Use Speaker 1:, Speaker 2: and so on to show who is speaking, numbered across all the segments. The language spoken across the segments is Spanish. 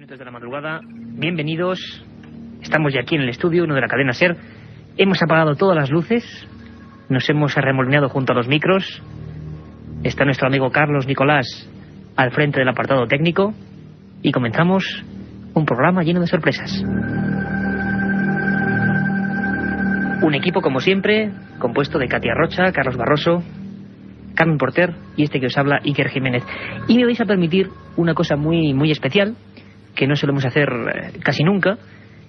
Speaker 1: minutos de la madrugada, bienvenidos. Estamos ya aquí en el estudio 1 de la cadena SER. Hemos apagado todas las luces, nos hemos arremolinado junto a los micros. Está nuestro amigo Carlos Nicolás al frente del apartado técnico y comenzamos un programa lleno de sorpresas. Un equipo, como siempre, compuesto de Katia Rocha, Carlos Barroso, Carmen Porter y este que os habla, Iker Jiménez. Y me vais a permitir una cosa muy especial, que no solemos hacer casi nunca.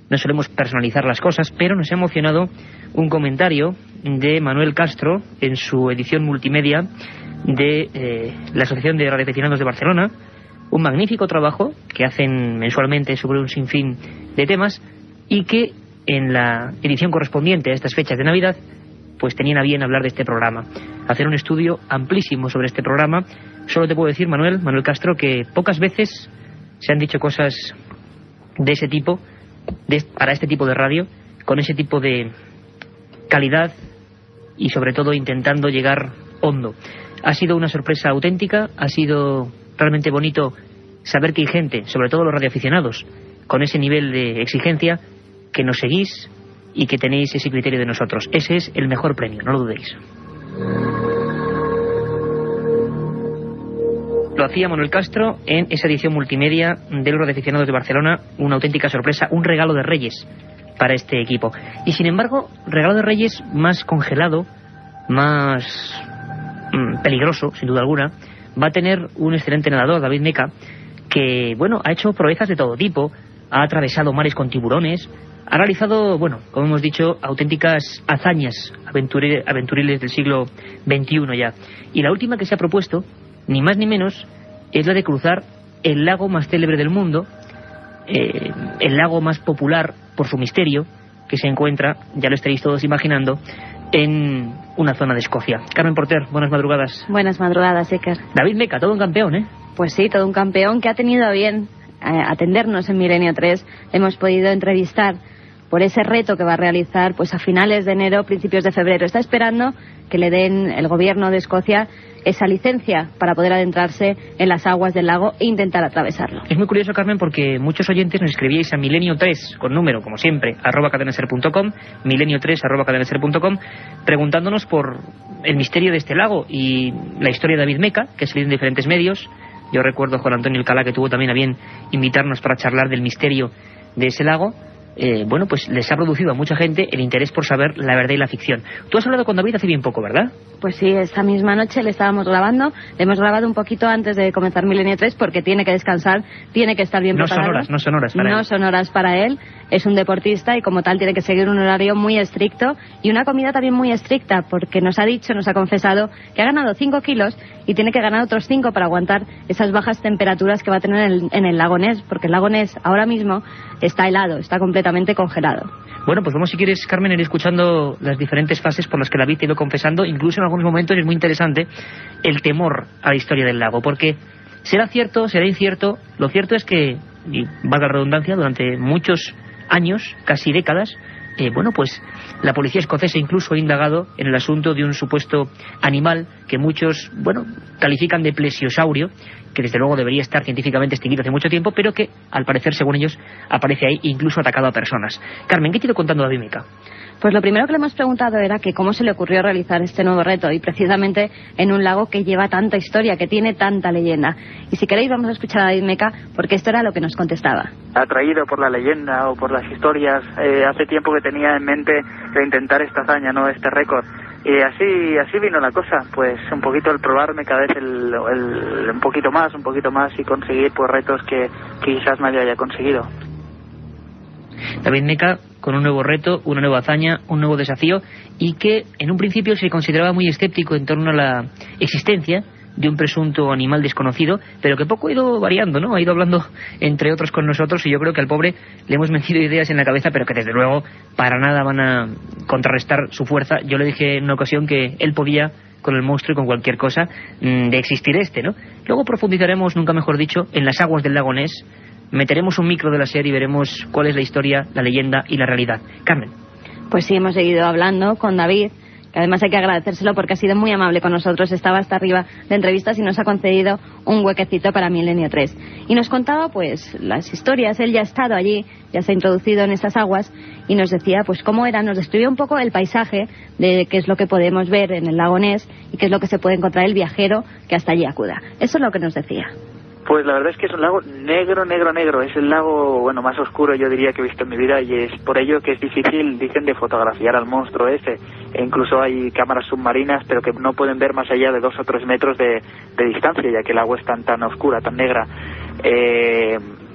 Speaker 1: No solemos personalizar las cosas, pero nos ha emocionado un comentario de Manuel Castro en su edición multimedia de la Asociación de Radioaficionados de Barcelona. Un magnífico trabajo que hacen mensualmente sobre un sinfín de temas y que en la edición correspondiente a estas fechas de Navidad pues tenían a bien hablar de este programa, hacer un estudio amplísimo sobre este programa. Solo te puedo decir, Manuel Castro, que pocas veces se han dicho cosas de ese tipo, para este tipo de radio, con ese tipo de calidad y sobre todo intentando llegar hondo. Ha sido una sorpresa auténtica, ha sido realmente bonito saber que hay gente, sobre todo los radioaficionados, con ese nivel de exigencia, que nos seguís y que tenéis ese criterio de nosotros. Ese es el mejor premio, no lo dudéis. Lo hacía Manuel Castro en esa edición multimedia de los radioaficionados de Barcelona, una auténtica sorpresa, un regalo de Reyes para este equipo. Y sin embargo, regalo de Reyes más congelado, más peligroso, sin duda alguna, va a tener un excelente nadador, David Meca, que, bueno, ha hecho proezas de todo tipo, ha atravesado mares con tiburones, ha realizado, bueno, como hemos dicho, auténticas hazañas aventuriles del siglo XXI ya. Y la última que se ha propuesto, ni más ni menos, es la de cruzar el lago más célebre del mundo, el lago más popular por su misterio, que se encuentra, ya lo estaréis todos imaginando, en una zona de Escocia. Carmen Porter, buenas madrugadas.
Speaker 2: Buenas madrugadas, Iker.
Speaker 1: David Meca, todo un campeón, ¿eh?
Speaker 2: Pues sí, todo un campeón que ha tenido a bien atendernos en Milenio 3. Hemos podido entrevistar por ese reto que va a realizar pues a finales de enero, principios de febrero. Está esperando que le den el gobierno de Escocia esa licencia para poder adentrarse en las aguas del lago e intentar atravesarlo.
Speaker 1: Es muy curioso, Carmen, porque muchos oyentes nos escribíais a milenio3, con número, como siempre, @cadenaser.com, milenio3@cadenaser.com, preguntándonos por el misterio de este lago y la historia de David Meca, que ha salido en diferentes medios. Yo recuerdo a Juan Antonio Alcalá, que tuvo también a bien invitarnos para charlar del misterio de ese lago. Bueno, pues les ha producido a mucha gente el interés por saber la verdad y la ficción. Tú has hablado con David hace bien poco, ¿verdad?
Speaker 2: Pues sí, esta misma noche le estábamos grabando. Le hemos grabado un poquito antes de comenzar Milenio 3 porque tiene que descansar, tiene que estar bien preparado.
Speaker 1: No son horas para él.
Speaker 2: No son horas para él. Es un deportista y como tal tiene que seguir un horario muy estricto y una comida también muy estricta, porque nos ha confesado que ha ganado 5 kilos y tiene que ganar otros 5 para aguantar esas bajas temperaturas que va a tener en el lago Ness, porque el lago Ness ahora mismo está helado, está completamente congelado.
Speaker 1: Bueno, pues vamos, si quieres, Carmen, ir escuchando las diferentes fases por las que David te ha ido confesando. Incluso en algunos momentos es muy interesante el temor a la historia del lago, porque será cierto, será incierto. Lo cierto es que, y valga la redundancia, durante muchos años, casi décadas, bueno, pues la policía escocesa incluso ha indagado en el asunto de un supuesto animal que muchos, bueno, califican de plesiosaurio, que desde luego debería estar científicamente extinguido hace mucho tiempo, pero que, al parecer, según ellos, aparece ahí, incluso atacado a personas. Carmen, ¿qué te ha ido contando David Meca?
Speaker 2: Pues lo primero que le hemos preguntado era que cómo se le ocurrió realizar este nuevo reto, y precisamente en un lago que lleva tanta historia, que tiene tanta leyenda. Y si queréis vamos a escuchar a David Meca, porque esto era lo que nos contestaba.
Speaker 3: Atraído por la leyenda o por las historias, hace tiempo que tenía en mente de intentar esta hazaña, ¿no?, este récord. Y así vino la cosa, pues un poquito el probarme cada vez un poquito más y conseguir pues retos que quizás nadie haya conseguido.
Speaker 1: David Meca con un nuevo reto, una nueva hazaña, un nuevo desafío, y que en un principio se consideraba muy escéptico en torno a la existencia de un presunto animal desconocido, pero que poco ha ido variando, ¿no? Ha ido hablando entre otros con nosotros, y yo creo que al pobre le hemos metido ideas en la cabeza, pero que desde luego para nada van a contrarrestar su fuerza. Yo le dije en una ocasión que él podía con el monstruo y con cualquier cosa de existir ¿no? Luego profundizaremos, nunca mejor dicho, en las aguas del lago Ness. Meteremos un micro de la serie y veremos cuál es la historia, la leyenda y la realidad. Carmen.
Speaker 2: Pues sí, hemos seguido hablando con David que además hay que agradecérselo porque ha sido muy amable con nosotros, estaba hasta arriba de entrevistas y nos ha concedido un huequecito para Milenio 3. Y nos contaba pues las historias, él ya ha estado allí, ya se ha introducido en estas aguas y nos decía pues cómo era, nos describió un poco el paisaje de qué es lo que podemos ver en el lago Ness y qué es lo que se puede encontrar el viajero que hasta allí acuda. Eso es lo que nos decía.
Speaker 3: Pues la verdad es que es un lago negro, negro, negro. Es el lago, bueno, más oscuro yo diría que he visto en mi vida y es por ello que es difícil, dicen, de fotografiar al monstruo ese. E incluso hay cámaras submarinas, pero que no pueden ver más allá de 2 o 3 metros de distancia, ya que el agua es tan oscura, tan negra.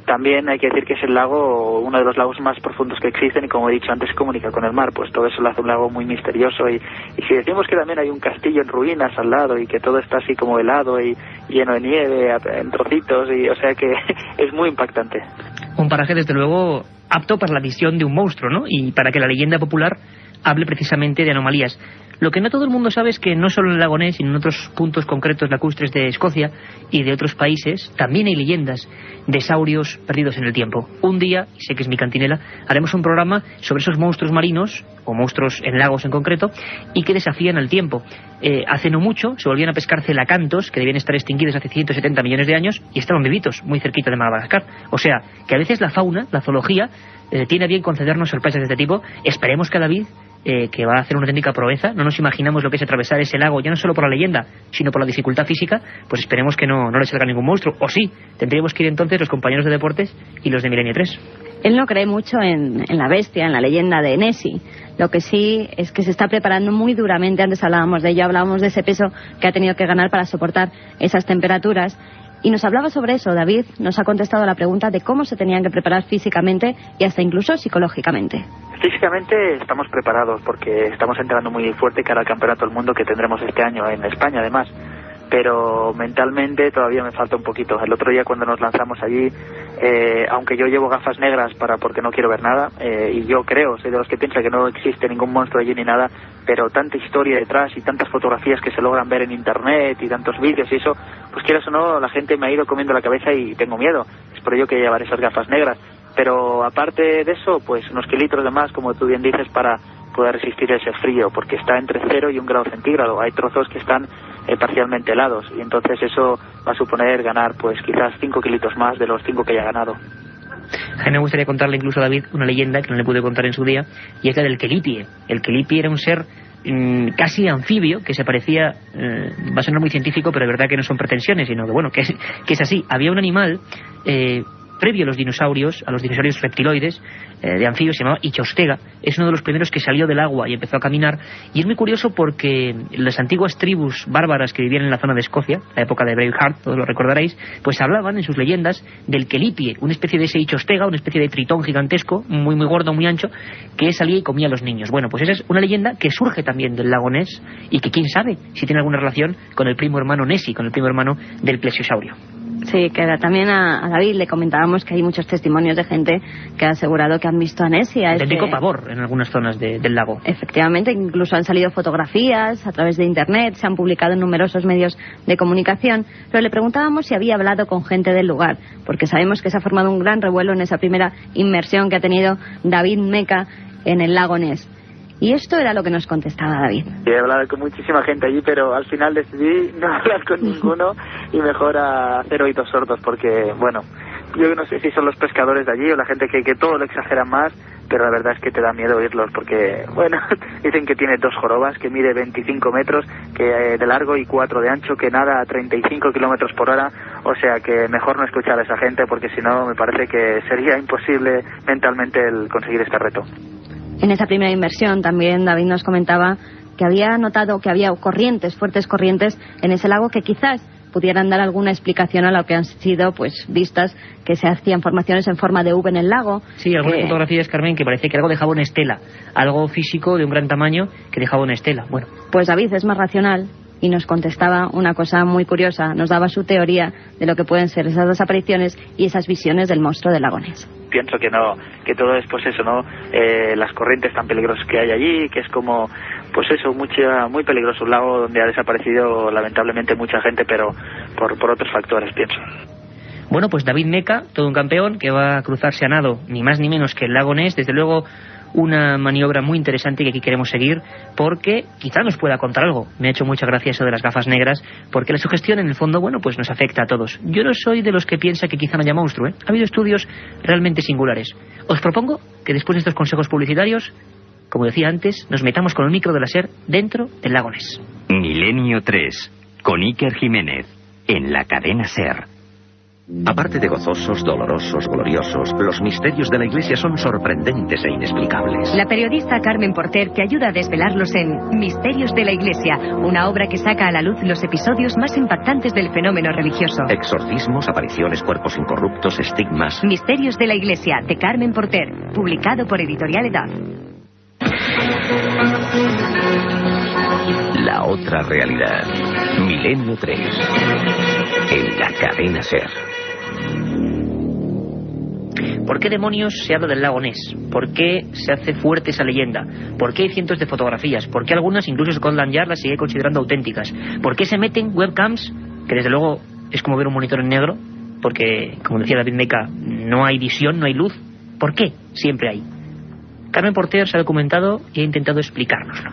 Speaker 3: También hay que decir que es el lago, uno de los lagos más profundos que existen y, como he dicho antes, comunica con el mar. Pues todo eso lo hace un lago muy misterioso y si decimos que también hay un castillo en ruinas al lado y que todo está así como helado y lleno de nieve en trocitos, y o sea que es muy impactante.
Speaker 1: Un paraje desde luego apto para la visión de un monstruo, ¿no? Y para que la leyenda popular hable precisamente de anomalías. Lo que no todo el mundo sabe es que no solo en el lago Ness, sino en otros puntos concretos lacustres de Escocia y de otros países, también hay leyendas de saurios perdidos en el tiempo. Un día, y sé que es mi cantinela, haremos un programa sobre esos monstruos marinos, o monstruos en lagos en concreto, y que desafían al tiempo. Hace no mucho se volvían a pescar celacantos, que debían estar extinguidos hace 170 millones de años, y estaban vivitos, muy cerquita de Madagascar. O sea, que a veces la fauna, la zoología, tiene a bien concedernos sorpresas de este tipo. Esperemos que David, que va a hacer una auténtica proeza, no nos imaginamos lo que es atravesar ese lago, ya no solo por la leyenda, sino por la dificultad física, pues esperemos que no le salga ningún monstruo. O sí, tendríamos que ir entonces los compañeros de deportes y los de Milenio 3.
Speaker 2: Él no cree mucho en la bestia, en la leyenda de Nessie. Lo que sí es que se está preparando muy duramente. Antes hablábamos de ello, hablábamos de ese peso que ha tenido que ganar para soportar esas temperaturas. Y nos hablaba sobre eso. David nos ha contestado a la pregunta de cómo se tenían que preparar físicamente y hasta incluso psicológicamente.
Speaker 3: Físicamente estamos preparados porque estamos entrando muy fuerte cara al Campeonato del Mundo que tendremos este año en España, además. Pero mentalmente todavía me falta un poquito. El otro día cuando nos lanzamos allí, aunque yo llevo gafas negras porque no quiero ver nada, y yo soy de los que piensa que no existe ningún monstruo allí ni nada, pero tanta historia detrás y tantas fotografías que se logran ver en internet y tantos vídeos y eso, pues quieras o no, la gente me ha ido comiendo la cabeza y tengo miedo. Es por ello que llevaré esas gafas negras. Pero aparte de eso, pues unos kilitos de más, como tú bien dices, para poder resistir ese frío, porque está entre 0 y 1 grado centígrado. Hay trozos que están parcialmente helados y entonces eso va a suponer ganar pues quizás 5 kilitos más de los 5 que ya ha ganado.
Speaker 1: A mí me gustaría contarle incluso a David una leyenda que no le pude contar en su día, y es la del Kelipie. El Kelipie era un ser casi anfibio, que se parecía, va a sonar muy científico, pero de verdad que no son pretensiones, sino que bueno, que es así. Había un animal previo a los dinosaurios reptiloides, de anfibios, se llamaba Ichostega. Es uno de los primeros que salió del agua y empezó a caminar, y es muy curioso porque las antiguas tribus bárbaras que vivían en la zona de Escocia, la época de Braveheart, todos lo recordaréis, pues hablaban en sus leyendas del Kelipie, una especie de ese Ichostega, una especie de tritón gigantesco, muy muy gordo, muy ancho, que salía y comía a los niños. Bueno, pues esa es una leyenda que surge también del lago Ness y que quién sabe si tiene alguna relación con el primo hermano Nessie, con el primo hermano del plesiosaurio.
Speaker 2: Sí, que también a David le comentábamos que hay muchos testimonios de gente que ha asegurado que han visto a Nessie.
Speaker 1: Auténtico pavor en algunas zonas del lago.
Speaker 2: Efectivamente, incluso han salido fotografías a través de internet, se han publicado en numerosos medios de comunicación, pero le preguntábamos si había hablado con gente del lugar, porque sabemos que se ha formado un gran revuelo en esa primera inmersión que ha tenido David Meca en el lago Ness. Y esto era lo que nos contestaba David.
Speaker 3: He hablado con muchísima gente allí, pero al final decidí no hablar con ninguno y mejor hacer oídos sordos, porque, bueno, yo no sé si son los pescadores de allí o la gente que todo lo exagera más, pero la verdad es que te da miedo oírlos, porque, bueno, dicen que tiene 2 jorobas, que mide 25 metros de largo y 4 de ancho, que nada a 35 kilómetros por hora, o sea que mejor no escuchar a esa gente, porque si no me parece que sería imposible mentalmente el conseguir este reto.
Speaker 2: En esa primera inmersión también David nos comentaba que había notado que había fuertes corrientes en ese lago que quizás pudieran dar alguna explicación a lo que han sido pues vistas que se hacían formaciones en forma de V en el lago.
Speaker 1: Sí, algunas fotografías, Carmen, que parece que algo dejaba una estela, algo físico de un gran tamaño que dejaba una estela. Bueno,
Speaker 2: pues David es más racional y nos contestaba una cosa muy curiosa, nos daba su teoría de lo que pueden ser esas desapariciones y esas visiones del monstruo del lago Ness.
Speaker 3: Pienso que no, que todo es pues eso, ¿no? Las corrientes tan peligrosas que hay allí, que es como, pues eso, muy peligroso, un lago donde ha desaparecido lamentablemente mucha gente, pero por otros factores, pienso.
Speaker 1: Bueno, pues David Meca, todo un campeón, que va a cruzarse a nado, ni más ni menos que el lago Ness, desde luego una maniobra muy interesante que aquí queremos seguir porque quizá nos pueda contar algo. Me ha hecho mucha gracia eso de las gafas negras, porque la sugestión en el fondo, bueno, pues nos afecta a todos. Yo no soy de los que piensa que quizá no haya monstruo, ¿eh? Ha habido estudios realmente singulares. Os propongo que después de estos consejos publicitarios, como decía antes, nos metamos con el micro de la SER dentro del lago Ness.
Speaker 4: Milenio 3, con Iker Jiménez, en la cadena SER.
Speaker 5: Aparte de gozosos, dolorosos, gloriosos, los misterios de la Iglesia son sorprendentes e inexplicables.
Speaker 6: La periodista Carmen Porter te ayuda a desvelarlos en Misterios de la Iglesia, una obra que saca a la luz los episodios más impactantes del fenómeno religioso.
Speaker 5: Exorcismos, apariciones, cuerpos incorruptos, estigmas.
Speaker 6: Misterios de la Iglesia, de Carmen Porter, publicado por Editorial Edad.
Speaker 5: La otra realidad. Milenio 3. En la cadena SER.
Speaker 1: ¿Por qué demonios se habla del lago Ness? ¿Por qué se hace fuerte esa leyenda? ¿Por qué hay cientos de fotografías? ¿Por qué algunas, incluso Scotland Yard, las sigue considerando auténticas? ¿Por qué se meten webcams, que desde luego es como ver un monitor en negro? Porque, como decía David Meca, no hay visión, no hay luz. ¿Por qué? Siempre hay. Carmen Porter se ha documentado y ha intentado explicárnoslo.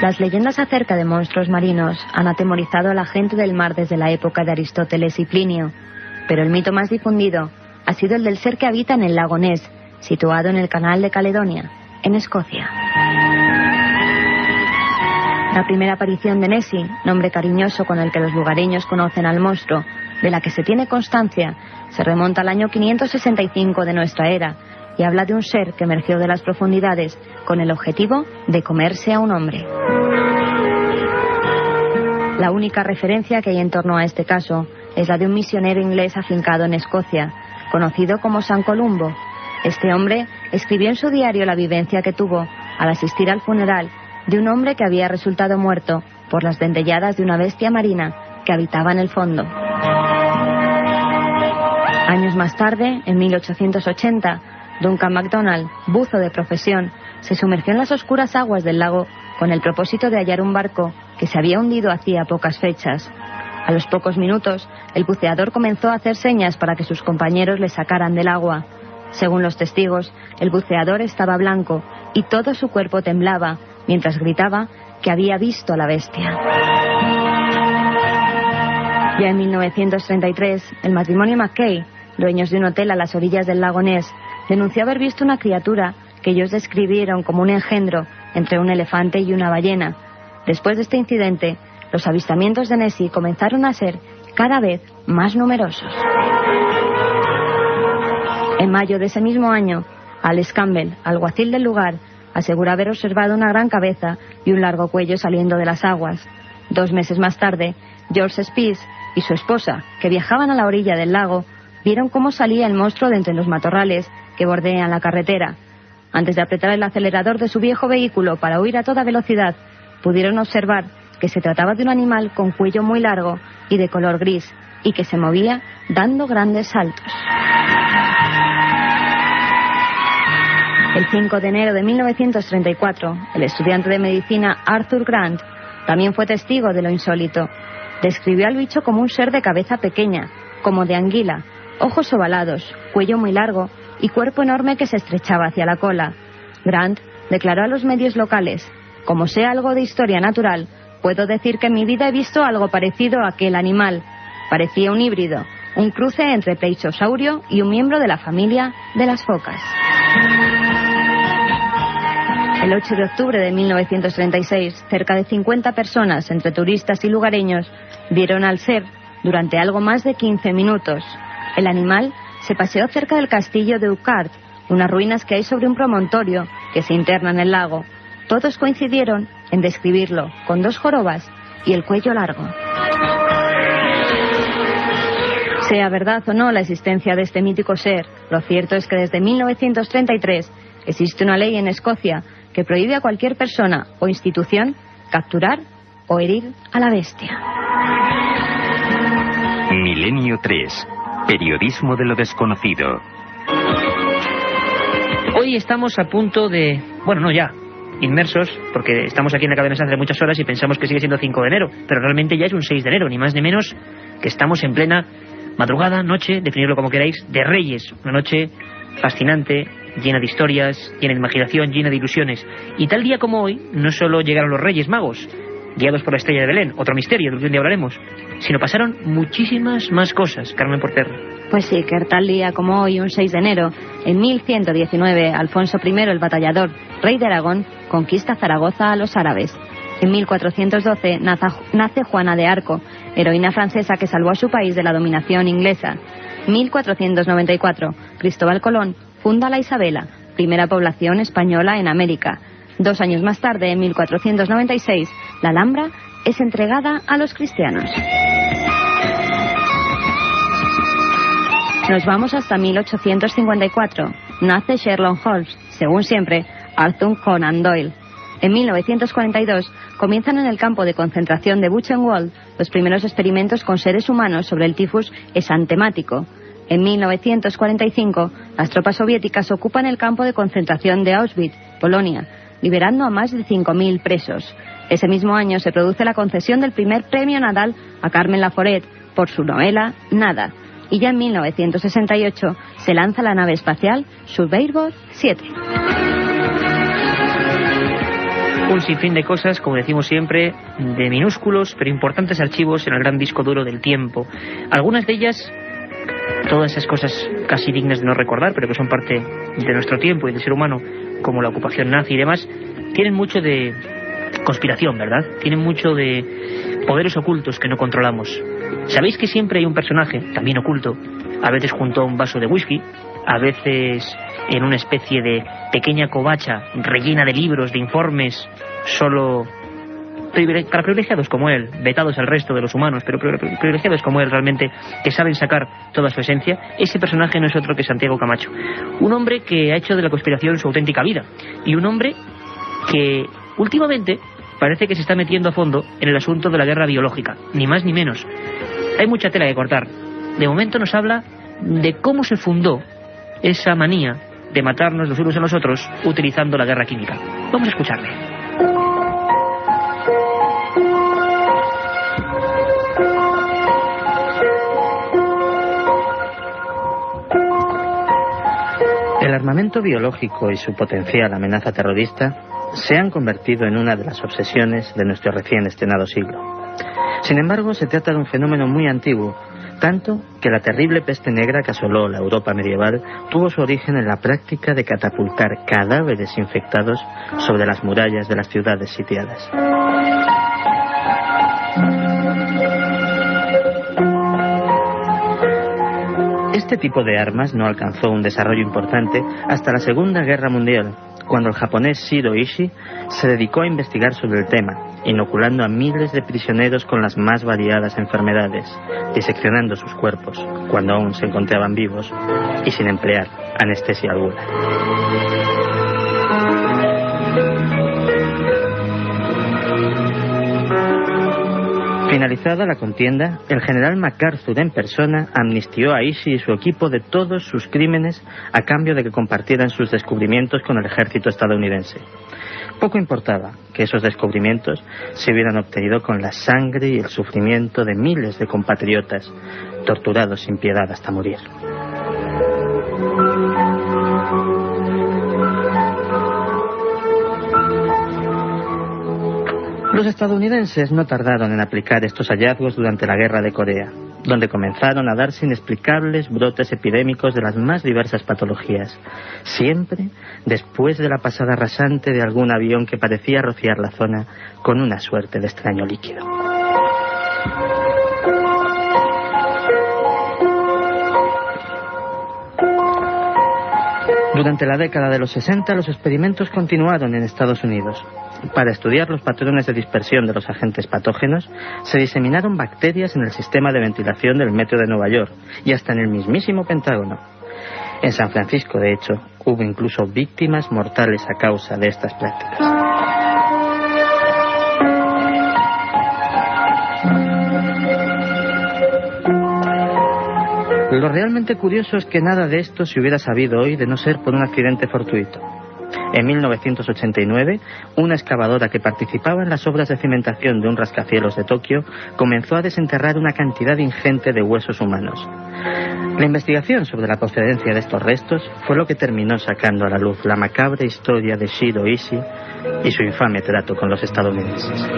Speaker 2: Las leyendas acerca de monstruos marinos han atemorizado a la gente del mar desde la época de Aristóteles y Plinio, pero el mito más difundido ha sido el del ser que habita en el lago Ness, situado en el canal de Caledonia, en Escocia. La primera aparición de Nessie, nombre cariñoso con el que los lugareños conocen al monstruo, de la que se tiene constancia, se remonta al año 565 de nuestra era y habla de un ser que emergió de las profundidades con el objetivo de comerse a un hombre. La única referencia que hay en torno a este caso es la de un misionero inglés afincado en Escocia, conocido como San Columbo. Este hombre escribió en su diario la vivencia que tuvo al asistir al funeral de un hombre que había resultado muerto por las dentelladas de una bestia marina que habitaba en el fondo. Años más tarde, en 1880, Duncan MacDonald, buzo de profesión, se sumergió en las oscuras aguas del lago con el propósito de hallar un barco que se había hundido hacía pocas fechas. A los pocos minutos, el buceador comenzó a hacer señas para que sus compañeros le sacaran del agua. Según los testigos, el buceador estaba blanco y todo su cuerpo temblaba mientras gritaba que había visto a la bestia. Ya en 1933, el matrimonio McKay, dueños de un hotel a las orillas del lago Ness, denunció haber visto una criatura que ellos describieron como un engendro entre un elefante y una ballena. Después de este incidente, los avistamientos de Nessie comenzaron a ser cada vez más numerosos. En mayo de ese mismo año, Alex Campbell, alguacil del lugar, asegura haber observado una gran cabeza y un largo cuello saliendo de las aguas. 2 meses más tarde, George Spies y su esposa, que viajaban a la orilla del lago, vieron cómo salía el monstruo de entre los matorrales que bordean la carretera. Antes de apretar el acelerador de su viejo vehículo para huir a toda velocidad, pudieron observar que se trataba de un animal con cuello muy largo y de color gris, y que se movía dando grandes saltos. El 5 de enero de 1934, el estudiante de medicina Arthur Grant también fue testigo de lo insólito. Describió al bicho como un ser de cabeza pequeña, como de anguila, ojos ovalados, cuello muy largo y cuerpo enorme que se estrechaba hacia la cola. Grant declaró a los medios locales: como sé algo de historia natural, puedo decir que en mi vida he visto algo parecido a aquel animal. Parecía un híbrido, un cruce entre pleistosaurio y un miembro de la familia de las focas. El 8 de octubre de 1936, cerca de 50 personas, entre turistas y lugareños, vieron al ser durante algo más de 15 minutos. El animal se paseó cerca del castillo de Ucart, unas ruinas que hay sobre un promontorio que se interna en el lago. Todos coincidieron en describirlo con 2 jorobas y el cuello largo. Sea verdad o no la existencia de este mítico ser, lo cierto es que desde 1933 existe una ley en Escocia que prohíbe a cualquier persona o institución capturar o herir a la bestia.
Speaker 4: Milenio 3. Periodismo de lo desconocido.
Speaker 1: Hoy estamos a punto de... Bueno, no ya, inmersos, porque estamos aquí en la cadena SER hace muchas horas y pensamos que sigue siendo 5 de enero, pero realmente ya es un 6 de enero, ni más ni menos que estamos en plena madrugada, noche, definirlo como queráis, de Reyes. Una noche fascinante, llena de historias, llena de imaginación, llena de ilusiones. Y tal día como hoy, no solo llegaron los Reyes Magos, guiados por la estrella de Belén, otro misterio del que un día hablaremos, sino pasaron muchísimas más cosas, Carmen Porter.
Speaker 2: Pues sí, que tal día como hoy, un 6 de enero, en 1119, Alfonso I, el batallador, rey de Aragón, conquista Zaragoza a los árabes. En 1412 nace Juana de Arco, heroína francesa que salvó a su país de la dominación inglesa. 1494, Cristóbal Colón funda la Isabela, primera población española en América. 2 años más tarde, en 1496, la Alhambra es entregada a los cristianos. Nos vamos hasta 1854. Nace Sherlock Holmes, según siempre, Arthur Conan Doyle. En 1942 comienzan en el campo de concentración de Buchenwald los primeros experimentos con seres humanos sobre el tifus exantemático. En 1945 las tropas soviéticas ocupan el campo de concentración de Auschwitz, Polonia, liberando a más de 5.000 presos. Ese mismo año se produce la concesión del primer premio Nadal a Carmen Laforet por su novela Nada. Y ya en 1968 se lanza la nave espacial Surveyor 7.
Speaker 1: Un sinfín de cosas, como decimos siempre, de minúsculos pero importantes archivos en el gran disco duro del tiempo. Algunas de ellas, todas esas cosas casi dignas de no recordar, pero que son parte de nuestro tiempo y del ser humano, como la ocupación nazi y demás, tienen mucho de conspiración, ¿verdad? Tienen mucho de poderes ocultos que no controlamos. ¿Sabéis que siempre hay un personaje, también oculto, a veces junto a un vaso de whisky, a veces en una especie de pequeña covacha rellena de libros, de informes, solo para privilegiados como él, vetados al resto de los humanos, pero privilegiados como él realmente, que saben sacar toda su esencia? Ese personaje no es otro que Santiago Camacho, un hombre que ha hecho de la conspiración su auténtica vida, y un hombre que últimamente parece que se está metiendo a fondo en el asunto de la guerra biológica, ni más ni menos. Hay mucha tela que cortar. De momento nos habla de cómo se fundó esa manía de matarnos los unos a los otros utilizando la guerra química. Vamos a escucharle.
Speaker 7: El armamento biológico y su potencial amenaza terrorista se han convertido en una de las obsesiones de nuestro recién estrenado siglo. Sin embargo, se trata de un fenómeno muy antiguo, tanto que la terrible peste negra que asoló la Europa medieval tuvo su origen en la práctica de catapultar cadáveres infectados sobre las murallas de las ciudades sitiadas. Este tipo de armas no alcanzó un desarrollo importante hasta la Segunda Guerra Mundial, cuando el japonés Shiro Ishii se dedicó a investigar sobre el tema, inoculando a miles de prisioneros con las más variadas enfermedades, diseccionando sus cuerpos cuando aún se encontraban vivos y sin emplear anestesia alguna. Finalizada la contienda, el general MacArthur en persona amnistió a Ishii y su equipo de todos sus crímenes a cambio de que compartieran sus descubrimientos con el ejército estadounidense. Poco importaba que esos descubrimientos se hubieran obtenido con la sangre y el sufrimiento de miles de compatriotas, torturados sin piedad hasta morir. Los estadounidenses no tardaron en aplicar estos hallazgos durante la Guerra de Corea, donde comenzaron a darse inexplicables brotes epidémicos de las más diversas patologías, siempre después de la pasada rasante de algún avión que parecía rociar la zona con una suerte de extraño líquido. Durante la década de los 60, los experimentos continuaron en Estados Unidos. Para estudiar los patrones de dispersión de los agentes patógenos, se diseminaron bacterias en el sistema de ventilación del metro de Nueva York y hasta en el mismísimo Pentágono. En San Francisco, de hecho, hubo incluso víctimas mortales a causa de estas prácticas. Lo realmente curioso es que nada de esto se hubiera sabido hoy de no ser por un accidente fortuito. En 1989, una excavadora que participaba en las obras de cimentación de un rascacielos de Tokio comenzó a desenterrar una cantidad ingente de huesos humanos. La investigación sobre la procedencia de estos restos fue lo que terminó sacando a la luz la macabra historia de Shiro Ishii y su infame trato con los estadounidenses.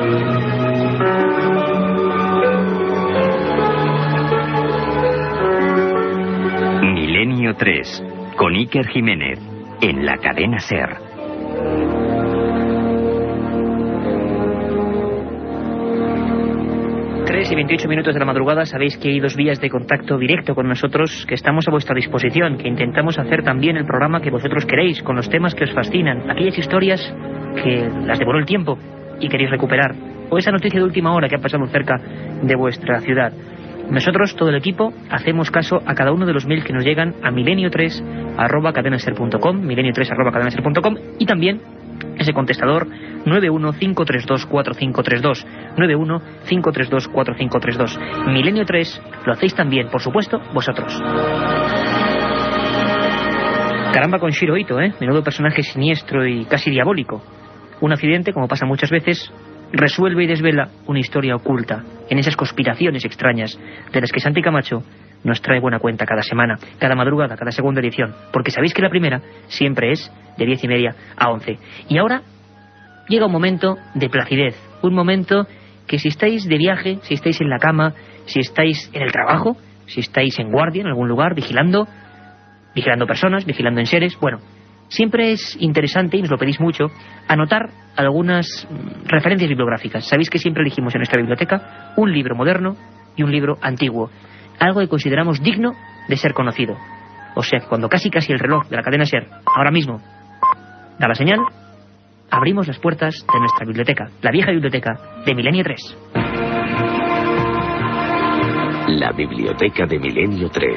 Speaker 4: Milenio 3, con Iker Jiménez, en la cadena SER.
Speaker 1: Y 28 minutos de la madrugada. Sabéis que hay 2 vías de contacto directo con nosotros, que estamos a vuestra disposición, que intentamos hacer también el programa que vosotros queréis, con los temas que os fascinan, aquellas historias que las devoró el tiempo y queréis recuperar, o esa noticia de última hora que ha pasado cerca de vuestra ciudad. Nosotros, todo el equipo, hacemos caso a cada uno de los mails que nos llegan a milenio3@cadenaser.com, milenio3@cadenaser.com, y también ese contestador 915324532, 915324532. Milenio 3 lo hacéis también, por supuesto, vosotros. Caramba con Shiro Ito, menudo personaje siniestro y casi diabólico. Un accidente, como pasa muchas veces, resuelve y desvela una historia oculta en esas conspiraciones extrañas de las que Santi Camacho nos trae buena cuenta cada semana, cada madrugada, cada segunda edición, porque sabéis que la primera siempre es de 10:30 a 11. Y ahora llega un momento de placidez, un momento que si estáis de viaje, si estáis en la cama, si estáis en el trabajo, si estáis en guardia en algún lugar, vigilando personas, vigilando enseres, bueno, siempre es interesante, y nos lo pedís mucho, anotar algunas referencias bibliográficas. Sabéis que siempre elegimos en nuestra biblioteca un libro moderno y un libro antiguo, algo que consideramos digno de ser conocido. O sea que cuando casi el reloj de la cadena SER ahora mismo da la señal, abrimos las puertas de nuestra biblioteca, la vieja biblioteca de Milenio 3.
Speaker 5: La biblioteca de Milenio 3.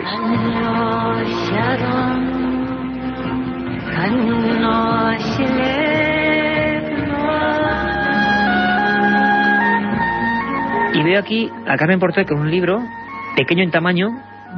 Speaker 1: Y veo aquí a Carmen Porter con un libro pequeño en tamaño,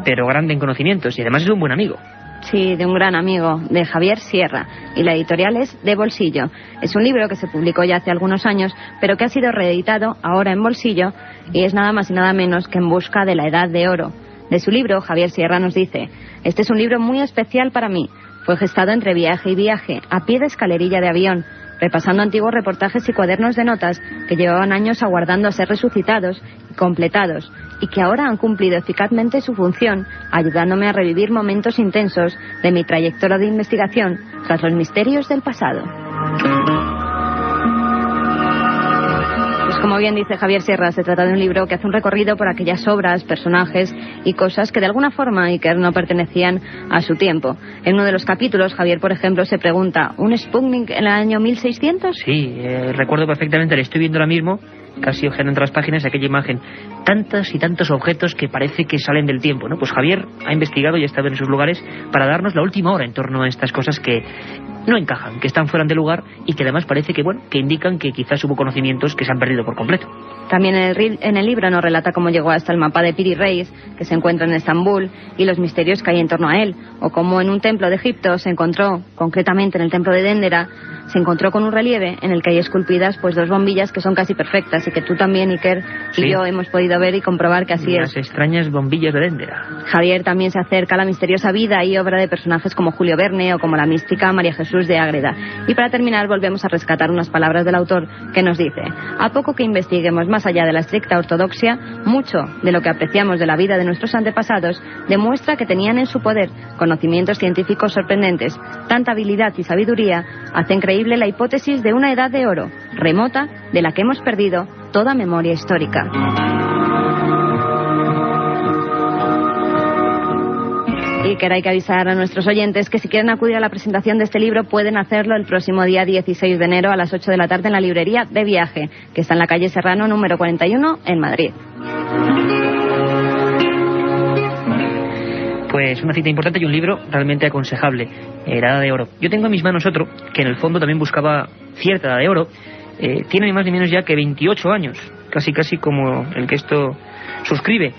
Speaker 1: pero grande en conocimientos, y además es un buen amigo.
Speaker 2: Sí, de un gran amigo, de Javier Sierra, y la editorial es De Bolsillo. Es un libro que se publicó ya hace algunos años, pero que ha sido reeditado ahora en bolsillo, y es nada más y nada menos que En busca de la Edad de Oro. De su libro, Javier Sierra nos dice: este es un libro muy especial para mí. Fue gestado entre viaje y viaje, a pie de escalerilla de avión, repasando antiguos reportajes y cuadernos de notas que llevaban años aguardando a ser resucitados y completados, y que ahora han cumplido eficazmente su función, ayudándome a revivir momentos intensos de mi trayectoria de investigación tras los misterios del pasado. Pues como bien dice Javier Sierra, se trata de un libro que hace un recorrido por aquellas obras, personajes y cosas que de alguna forma Iker no pertenecían a su tiempo. En uno de los capítulos, Javier, por ejemplo, se pregunta: ¿un Sputnik en el año 1600?
Speaker 1: Sí, recuerdo perfectamente, le estoy viendo ahora mismo, casi ojeando entre las páginas, aquella imagen. Tantos y tantos objetos que parece que salen del tiempo, ¿no? Pues Javier ha investigado y ha estado en esos lugares para darnos la última hora en torno a estas cosas que no encajan, que están fuera de lugar y que además parece que, bueno, que indican que quizás hubo conocimientos que se han perdido por completo.
Speaker 2: También en el libro nos relata cómo llegó hasta el mapa de Piri Reis, que se encuentra en Estambul, y los misterios que hay en torno a él, o cómo en un templo de Egipto se encontró, concretamente en el templo de Dendera, se encontró con un relieve en el que hay esculpidas pues 2 bombillas que son casi perfectas, y que tú también, Iker, y yo hemos podido ver y comprobar que así es.
Speaker 1: Las extrañas bombillas de Dendera.
Speaker 2: Javier también se acerca a la misteriosa vida y obra de personajes como Julio Verne o como la mística María Jesús de Ágreda. Y para terminar volvemos a rescatar unas palabras del autor que nos dice: a poco que investiguemos más allá de la estricta ortodoxia, mucho de lo que apreciamos de la vida de nuestros antepasados demuestra que tenían en su poder conocimientos científicos sorprendentes. Tanta habilidad y sabiduría hacen creíble la hipótesis de una edad de oro, remota, de la que hemos perdido toda memoria histórica. Y que hay que avisar a nuestros oyentes que si quieren acudir a la presentación de este libro pueden hacerlo el próximo día 16 de enero a las 8 de la tarde en la librería De Viaje, que está en la calle Serrano número 41 en Madrid.
Speaker 1: Pues una cita importante y un libro realmente aconsejable, La Edad de Oro. Yo tengo en mis manos otro que en el fondo también buscaba cierta Edad de Oro. Tiene ni más ni menos ya que 28 años, casi como el que esto suscribe.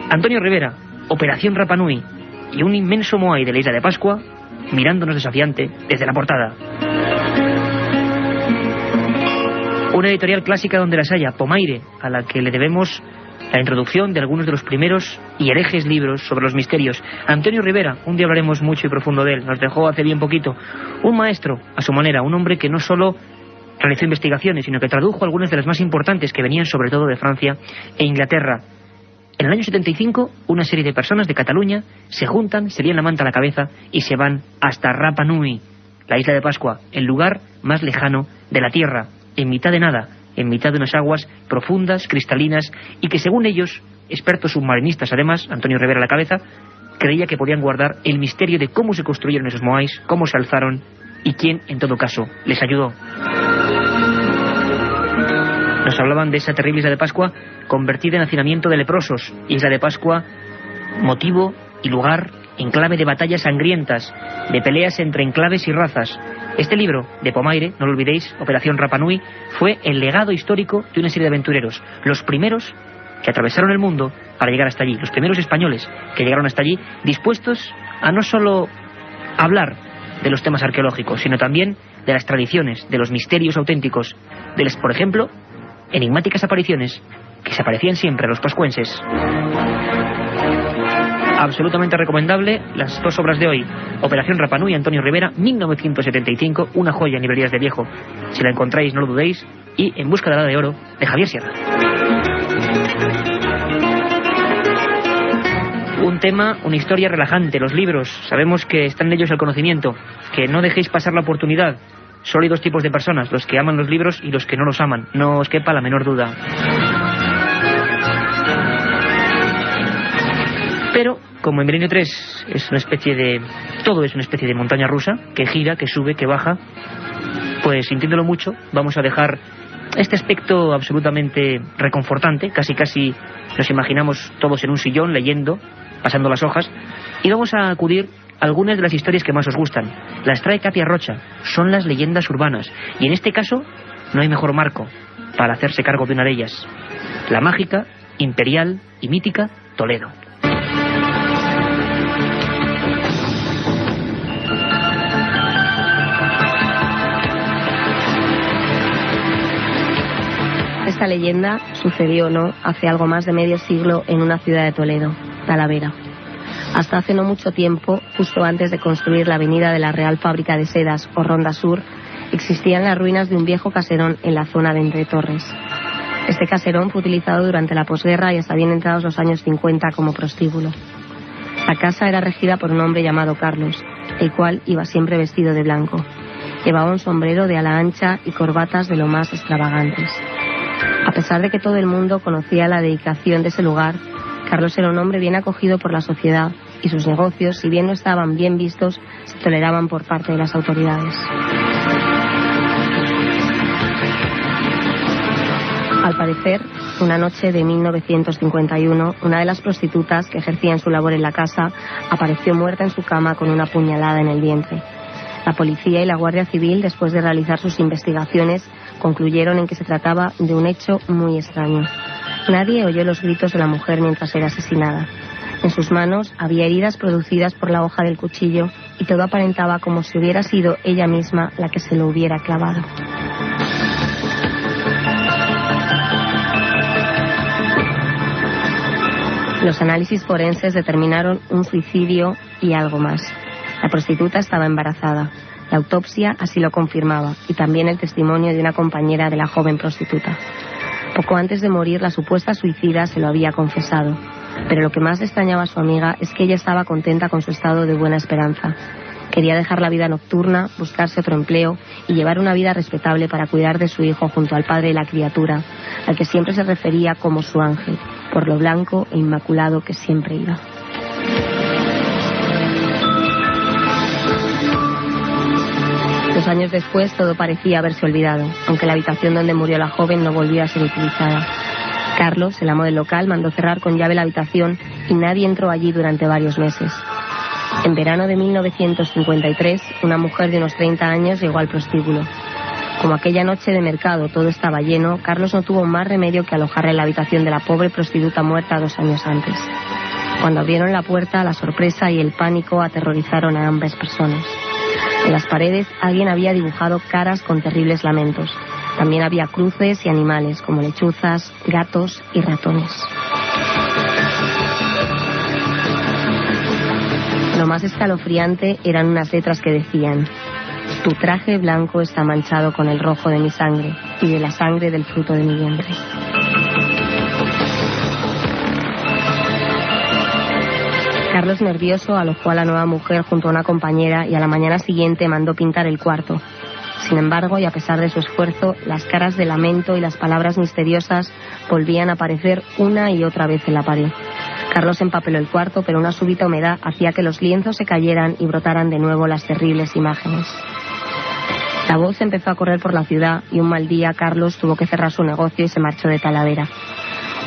Speaker 1: Antonio Rivera, Operación Rapa Nui y un inmenso Moai de la isla de Pascua mirándonos desafiante desde la portada. Una editorial clásica donde las haya, Pomaire, a la que le debemos la introducción de algunos de los primeros y herejes libros sobre los misterios. Antonio Rivera, un día hablaremos mucho y profundo de él, nos dejó hace bien poquito. Un maestro, a su manera, un hombre que no solo realizó investigaciones, sino que tradujo algunas de las más importantes que venían sobre todo de Francia e Inglaterra. En el año 75, una serie de personas de Cataluña se juntan, se lían la manta a la cabeza y se van hasta Rapa Nui, la isla de Pascua, el lugar más lejano de la Tierra, en mitad de nada, en mitad de unas aguas profundas, cristalinas, y que según ellos, expertos submarinistas además, Antonio Rivera a la cabeza, creía que podían guardar el misterio de cómo se construyeron esos moais, cómo se alzaron y quién, en todo caso, les ayudó. Nos hablaban de esa terrible isla de Pascua convertida en hacinamiento de leprosos, isla de Pascua, motivo y lugar, enclave de batallas sangrientas, de peleas entre enclaves y razas. Este libro de Pomaire, no lo olvidéis, Operación Rapa Nui, fue el legado histórico de una serie de aventureros, los primeros que atravesaron el mundo para llegar hasta allí, los primeros españoles que llegaron hasta allí, dispuestos a no solo hablar de los temas arqueológicos, sino también de las tradiciones, de los misterios auténticos, de las, por ejemplo, enigmáticas apariciones que se aparecían siempre a los pascuenses. Absolutamente recomendable las dos obras de hoy, Operación Rapa Nui, Antonio Rivera, 1975, una joya en librerías de viejo. Si la encontráis, no lo dudéis, y En busca de la Edad de Oro, de Javier Sierra. Un tema, una historia relajante, los libros, sabemos que están en ellos el conocimiento, que no dejéis pasar la oportunidad. Solo hay dos tipos de personas, los que aman los libros y los que no los aman, no os quepa la menor duda. Pero, como en Milenio 3 es una especie de... todo es una especie de montaña rusa, que gira, que sube, que baja, pues sintiéndolo mucho, vamos a dejar este aspecto absolutamente reconfortante, casi nos imaginamos todos en un sillón leyendo, pasando las hojas, y vamos a acudir a algunas de las historias que más os gustan. Las trae Katia Rocha, son las leyendas urbanas, y en este caso no hay mejor marco para hacerse cargo de una de ellas, la mágica, imperial y mítica Toledo.
Speaker 8: Esta leyenda sucedió, ¿no?, hace algo más de medio siglo en una ciudad de Toledo, Talavera. Hasta hace no mucho tiempo, justo antes de construir la avenida de la Real Fábrica de Sedas o Ronda Sur, existían las ruinas de un viejo caserón en la zona de Entre Torres. Este caserón fue utilizado durante la posguerra y hasta bien entrados los años 50 como prostíbulo. La casa era regida por un hombre llamado Carlos, el cual iba siempre vestido de blanco. Llevaba un sombrero de ala ancha y corbatas de lo más extravagantes. A pesar de que todo el mundo conocía la dedicación de ese lugar, Carlos era un hombre bien acogido por la sociedad y sus negocios, si bien no estaban bien vistos, se toleraban por parte de las autoridades. Al parecer, una noche de 1951, una de las prostitutas que ejercían su labor en la casa apareció muerta en su cama con una puñalada en el vientre. La policía y la Guardia Civil, después de realizar sus investigaciones, concluyeron en que se trataba de un hecho muy extraño. Nadie oyó los gritos de la mujer mientras era asesinada. En sus manos había heridas producidas por la hoja del cuchillo y todo aparentaba como si hubiera sido ella misma la que se lo hubiera clavado. Los análisis forenses determinaron un suicidio y algo más. La prostituta estaba embarazada. La autopsia así lo confirmaba, y también el testimonio de una compañera de la joven prostituta. Poco antes de morir, la supuesta suicida se lo había confesado, pero lo que más extrañaba a su amiga es que ella estaba contenta con su estado de buena esperanza. Quería dejar la vida nocturna, buscarse otro empleo y llevar una vida respetable para cuidar de su hijo junto al padre de la criatura, al que siempre se refería como su ángel, por lo blanco e inmaculado que siempre iba. Dos años después todo parecía haberse olvidado, aunque la habitación donde murió la joven no volvió a ser utilizada. Carlos, el amo del local, mandó cerrar con llave la habitación y nadie entró allí durante varios meses. En verano de 1953, una mujer de unos 30 años llegó al prostíbulo. Como aquella noche de mercado todo estaba lleno, Carlos no tuvo más remedio que alojarla en la habitación de la pobre prostituta muerta 2 años antes. Cuando abrieron la puerta, la sorpresa y el pánico aterrorizaron a ambas personas. En las paredes alguien había dibujado caras con terribles lamentos. También había cruces y animales como lechuzas, gatos y ratones. Lo más escalofriante eran unas letras que decían: tu traje blanco está manchado con el rojo de mi sangre y de la sangre del fruto de mi vientre. Carlos, nervioso, alojó a la nueva mujer junto a una compañera y a la mañana siguiente mandó pintar el cuarto. Sin embargo, y a pesar de su esfuerzo, las caras de lamento y las palabras misteriosas volvían a aparecer una y otra vez en la pared. Carlos empapeló el cuarto, pero una súbita humedad hacía que los lienzos se cayeran y brotaran de nuevo las terribles imágenes. La voz empezó a correr por la ciudad y un mal día Carlos tuvo que cerrar su negocio y se marchó de Talavera.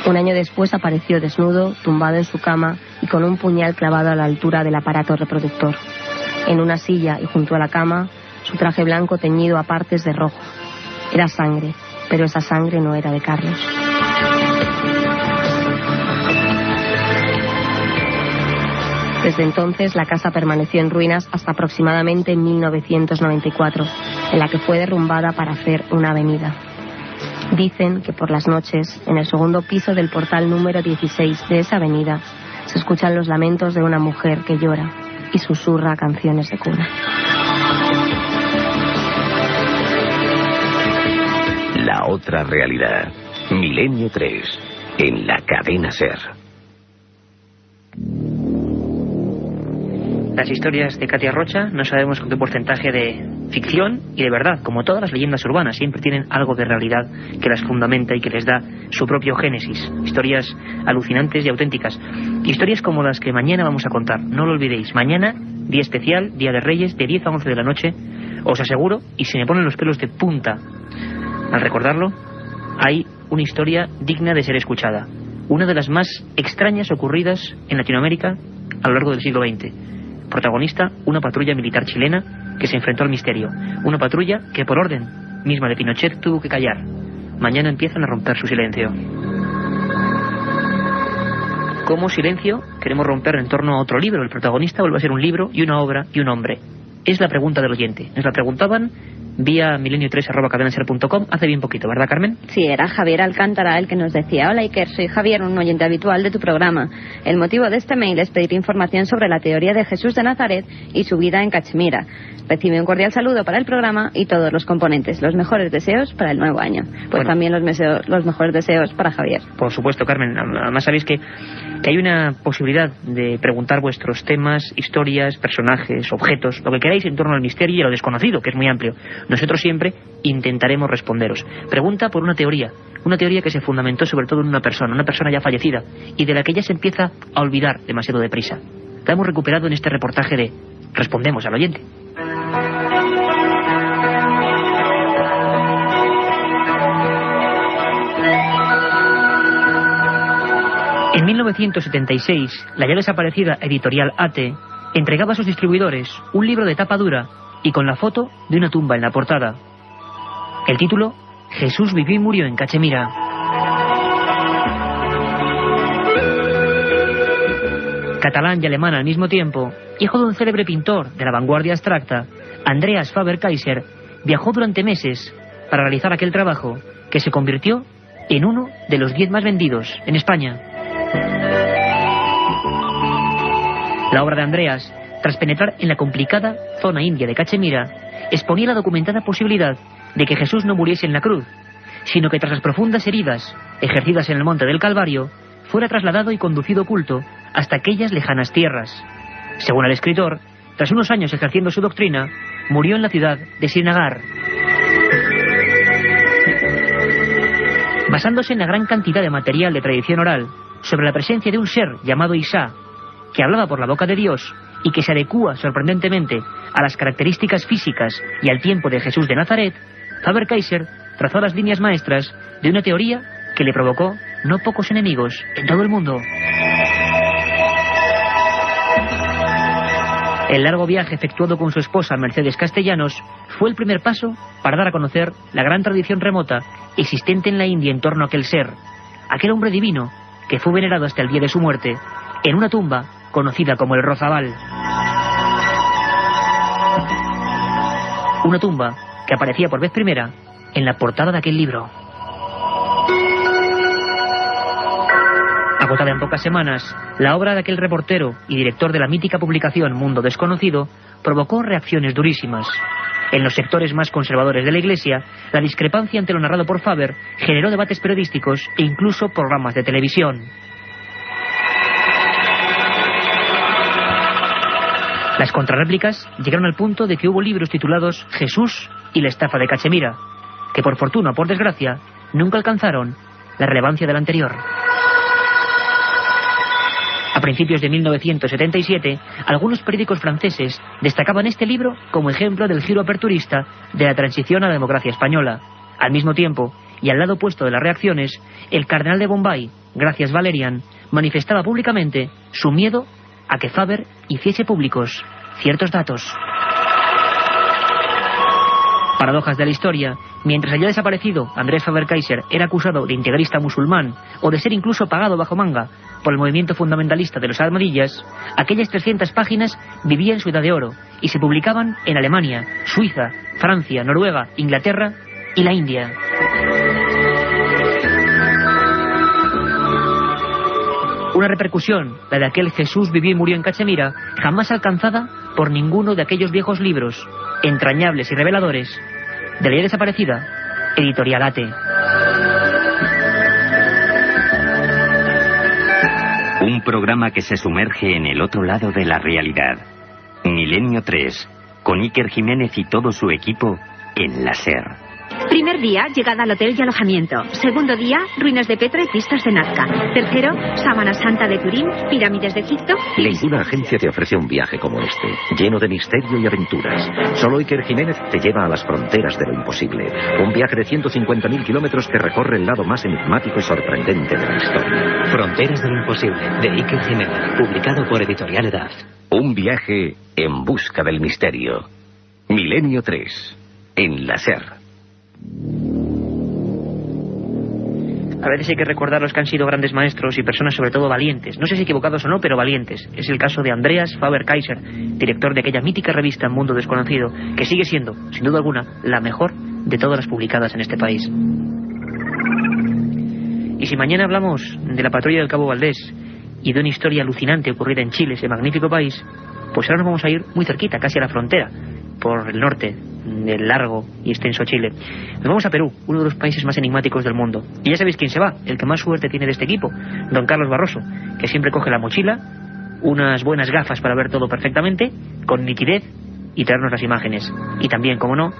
Speaker 8: Un año después apareció desnudo, tumbado en su cama y con un puñal clavado a la altura del aparato reproductor. En una silla y junto a la cama, su traje blanco teñido a partes de rojo. Era sangre, pero esa sangre no era de Carlos. Desde entonces la casa permaneció en ruinas hasta aproximadamente 1994, en la que fue derrumbada para hacer una avenida. Dicen que por las noches, en el segundo piso del portal número 16 de esa avenida, se escuchan los lamentos de una mujer que llora y susurra canciones de cuna.
Speaker 5: La otra realidad. Milenio 3. En la cadena SER.
Speaker 1: Las historias de Katia Rocha no sabemos con qué porcentaje de ficción y de verdad, como todas las leyendas urbanas, siempre tienen algo de realidad que las fundamenta y que les da su propio génesis. Historias alucinantes y auténticas. Historias como las que mañana vamos a contar. No lo olvidéis. Mañana, día especial, Día de Reyes, de 10 a 11 de la noche. Os aseguro, y se me ponen los pelos de punta al recordarlo, hay una historia digna de ser escuchada. Una de las más extrañas ocurridas en Latinoamérica a lo largo del siglo XX. Protagonista, una patrulla militar chilena que se enfrentó al misterio. Una patrulla que por orden misma de Pinochet tuvo que callar. Mañana empiezan a romper su silencio. ¿Cómo silencio queremos romper en torno a otro libro? El protagonista vuelve a ser un libro y una obra y un hombre. Es la pregunta del oyente. Nos la preguntaban vía milenio3@cadenaser.com hace bien poquito, ¿verdad, Carmen?
Speaker 2: Sí, era Javier Alcántara el que nos decía: hola Iker, soy Javier, un oyente habitual de tu programa. El motivo de este mail es pedir información sobre la teoría de Jesús de Nazaret y su vida en Cachemira. Recibe un cordial saludo para el programa y todos los componentes. Los mejores deseos para el nuevo año. Pues bueno, también los mejores deseos para Javier. Por supuesto, Carmen. Además sabéis que hay una posibilidad de preguntar vuestros temas, historias, personajes, objetos, lo que queráis en torno al misterio y a lo desconocido, que es muy amplio. Nosotros siempre intentaremos responderos. Pregunta por una teoría que se fundamentó sobre todo en una persona ya fallecida, y de la que ya se empieza a olvidar demasiado deprisa. La hemos recuperado en este reportaje de Respondemos al oyente. En 1976, la ya desaparecida editorial ATE entregaba a sus distribuidores un libro de tapa dura y con la foto de una tumba en la portada. El título: Jesús vivió y murió en Cachemira. Catalán y alemán al mismo tiempo, hijo de un célebre pintor de la vanguardia abstracta, Andreas Faber-Kaiser viajó durante meses para realizar aquel trabajo que se convirtió en uno de los 10 más vendidos en España. La obra de Andreas, tras penetrar en la complicada zona india de Cachemira, exponía la documentada posibilidad de que Jesús no muriese en la cruz, sino que tras las profundas heridas ejercidas en el monte del Calvario, fuera trasladado y conducido oculto hasta aquellas lejanas tierras. Según el escritor, tras unos años ejerciendo su doctrina, murió en la ciudad de Srinagar. Basándose en la gran cantidad de material de tradición oral sobre la presencia de un ser llamado Isa, que hablaba por la boca de Dios y que se adecúa sorprendentemente a las características físicas y al tiempo de Jesús de Nazaret, Faber-Kaiser trazó las líneas maestras de una teoría que le provocó no pocos enemigos en todo el mundo. El largo viaje efectuado con su esposa Mercedes Castellanos fue el primer paso para dar a conocer la gran tradición remota existente en la India en torno a aquel ser, aquel hombre divino que fue venerado hasta el día de su muerte
Speaker 1: en una tumba conocida como el Rozabal. Una tumba que aparecía por vez primera en la portada de aquel libro. Agotada en pocas semanas, la obra de aquel reportero y director de la mítica publicación Mundo Desconocido provocó reacciones durísimas. En los sectores más conservadores de la Iglesia, la discrepancia ante lo narrado por Faber generó debates periodísticos e incluso programas de televisión. Las contrarréplicas llegaron al punto de que hubo libros titulados Jesús y la estafa de Cachemira, que por fortuna o por desgracia nunca alcanzaron la relevancia del anterior. A principios de 1977, algunos periódicos franceses destacaban este libro como ejemplo del giro aperturista de la transición a la democracia española. Al mismo tiempo, y al lado opuesto de las reacciones, el cardenal de Bombay, Gracias Valerian, manifestaba públicamente su miedo a que Faber hiciese públicos ciertos datos. Paradojas de la historia. Mientras el ya desaparecido Andrés Faber-Kaiser era acusado de integrista musulmán o de ser incluso pagado bajo manga por el movimiento fundamentalista de los Ahmadiyas, aquellas 300 páginas vivían en su edad de oro y se publicaban en Alemania, Suiza, Francia, Noruega, Inglaterra y la India. Una repercusión, la de aquel Jesús vivió y murió en Cachemira, jamás alcanzada por ninguno de aquellos viejos libros, entrañables y reveladores, de la ya desaparecida Editorial Ate.
Speaker 4: Un programa que se sumerge en el otro lado de la realidad. Milenio 3, con Iker Jiménez y todo su equipo en la SER.
Speaker 6: Primer día, llegada al hotel y alojamiento. Segundo día, ruinas de Petra y pistas de Nazca. Tercero, Sábana Santa de Turín, pirámides de Egipto.
Speaker 5: Ninguna agencia te ofrece un viaje como este, lleno de misterio y aventuras. Solo Iker Jiménez te lleva a las fronteras de lo imposible. Un viaje de 150.000 kilómetros que recorre el lado más enigmático y sorprendente de la historia.
Speaker 9: Fronteras de lo imposible, de Iker Jiménez, publicado por Editorial Edad.
Speaker 5: Un viaje en busca del misterio. Milenio 3, en la SER.
Speaker 1: A veces hay que recordar los que han sido grandes maestros y personas sobre todo valientes. No sé si equivocados o no, pero valientes. Es el caso de Andreas Faber-Kaiser, director de aquella mítica revista Mundo Desconocido, que sigue siendo, sin duda alguna, la mejor de todas las publicadas en este país. Y si mañana hablamos de la patrulla del Cabo Valdés y de una historia alucinante ocurrida en Chile, ese magnífico país, pues ahora nos vamos a ir muy cerquita, casi a la frontera, por el norte del largo y extenso Chile. Nos vamos a Perú, uno de los países más enigmáticos del mundo. Y ya sabéis quién se va, el que más suerte tiene de este equipo, don Carlos Barroso, que siempre coge la mochila, unas buenas gafas para ver todo perfectamente, con nitidez, y traernos las imágenes. Y también, como no,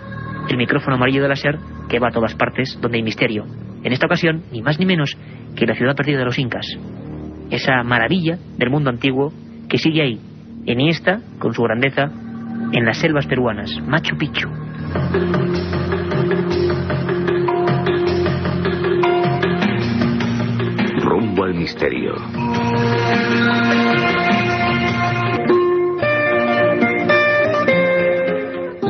Speaker 1: el micrófono amarillo de la SER, que va a todas partes donde hay misterio. En esta ocasión, ni más ni menos que la ciudad perdida de los incas. Esa maravilla del mundo antiguo que sigue ahí, enhiesta, con su grandeza, en las selvas peruanas, Machu Picchu.
Speaker 5: Rumbo al misterio.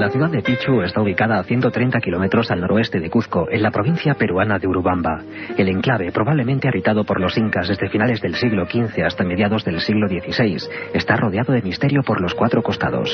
Speaker 10: La ciudad de Pichu está ubicada a 130 kilómetros al noroeste de Cuzco, en la provincia peruana de Urubamba. El enclave, probablemente habitado por los incas desde finales del siglo XV hasta mediados del siglo XVI, está rodeado de misterio por los cuatro costados.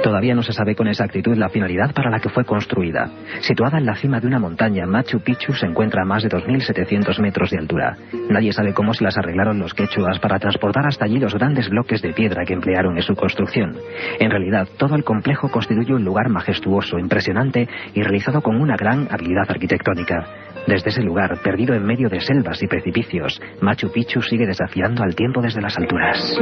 Speaker 10: Todavía no se sabe con exactitud la finalidad para la que fue construida. Situada en la cima de una montaña, Machu Picchu se encuentra a más de 2.700 metros de altura. Nadie sabe cómo se las arreglaron los quechuas para transportar hasta allí los grandes bloques de piedra que emplearon en su construcción. En realidad, todo el complejo constituye un lugar majestuoso, impresionante y realizado con una gran habilidad arquitectónica. Desde ese lugar, perdido en medio de selvas y precipicios, Machu Picchu sigue desafiando al tiempo desde las alturas.